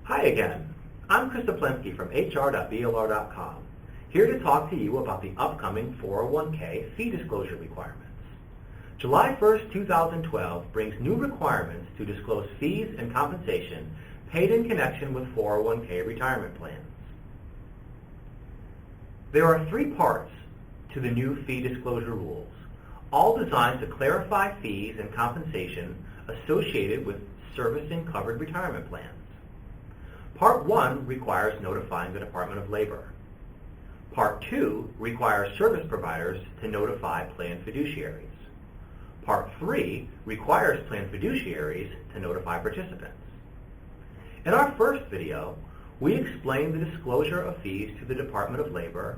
Hi again. I'm Chris Oplensky from hr.blr.com, here to talk to you about the upcoming 401k fee disclosure requirements. July 1st, 2012 brings new requirements to disclose fees and compensation paid in connection with 401k retirement plans. There are three parts to the new fee disclosure rules, all designed to clarify fees and compensation associated with servicing covered retirement plans. Part 1 requires notifying the Department of Labor. Part 2 requires service providers to notify plan fiduciaries. Part 3 requires plan fiduciaries to notify participants. In our first video, we explained the disclosure of fees to the Department of Labor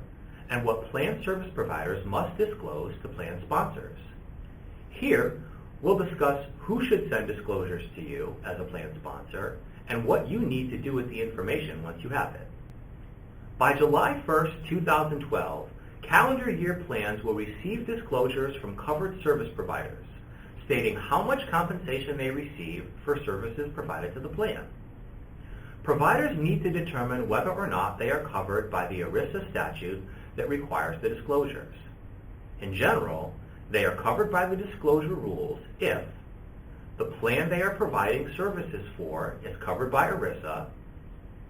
and what plan service providers must disclose to plan sponsors. Here, we'll discuss who should send disclosures to you as a plan sponsor and what you need to do with the information once you have it. By July 1st, 2012, calendar year plans will receive disclosures from covered service providers stating how much compensation they receive for services provided to the plan. Providers need to determine whether or not they are covered by the ERISA statute that requires the disclosures. In general, they are covered by the disclosure rules if the plan they are providing services for is covered by ERISA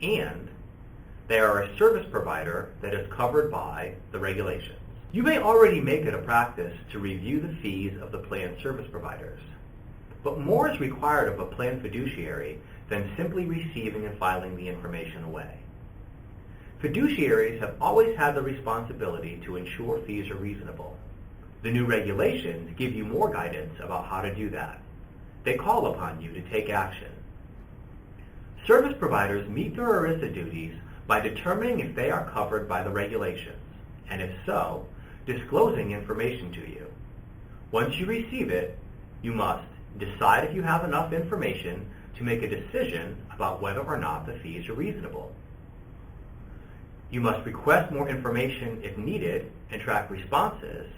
and they are a service provider that is covered by the regulations. You may already make it a practice to review the fees of the plan service providers, but more is required of a plan fiduciary than simply receiving and filing the information away. Fiduciaries have always had the responsibility to ensure fees are reasonable. The new regulations give you more guidance about how to do that. They call upon you to take action. Service providers meet their ERISA duties by determining if they are covered by the regulations, and if so, disclosing information to you. Once you receive it, you must decide if you have enough information to make a decision about whether or not the fees are reasonable. You must request more information if needed and track responses,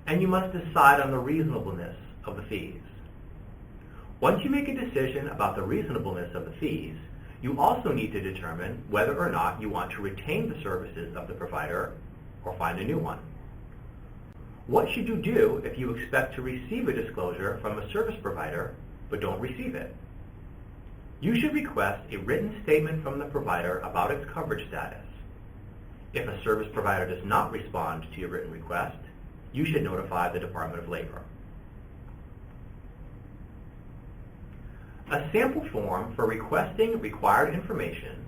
and you must decide on the reasonableness of the fees. Once you make a decision about the reasonableness of the fees, you also need to determine whether or not you want to retain the services of the provider or find a new one. What should you do if you expect to receive a disclosure from a service provider but don't receive it? You should request a written statement from the provider about its coverage status. If a service provider does not respond to your written request, you should notify the Department of Labor. A sample form for requesting required information,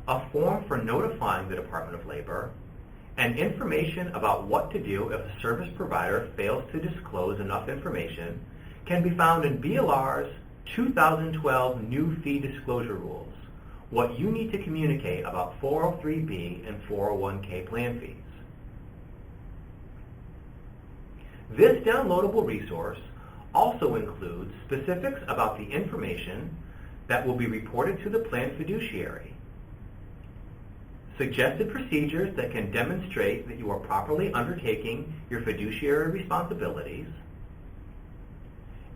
a form for notifying the Department of Labor, and information about what to do if a service provider fails to disclose enough information can be found in BLR's 2012 New Fee Disclosure Rules, what you need to communicate about 403B and 401k plan fees. This downloadable resource also includes specifics about the information that will be reported to the plan fiduciary, suggested procedures that can demonstrate that you are properly undertaking your fiduciary responsibilities,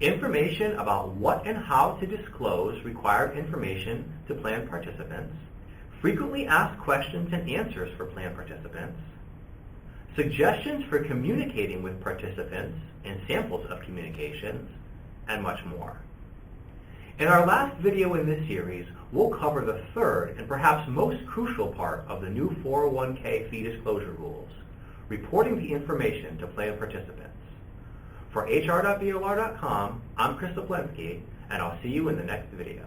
information about what and how to disclose required information to plan participants, frequently asked questions and answers for plan participants, suggestions for communicating with participants and samples of communications, and much more. In our last video in this series, we'll cover the third and perhaps most crucial part of the new 401k fee disclosure rules, reporting the information to plan participants. For hr.blr.com, I'm Chris Oplensky, and I'll see you in the next video.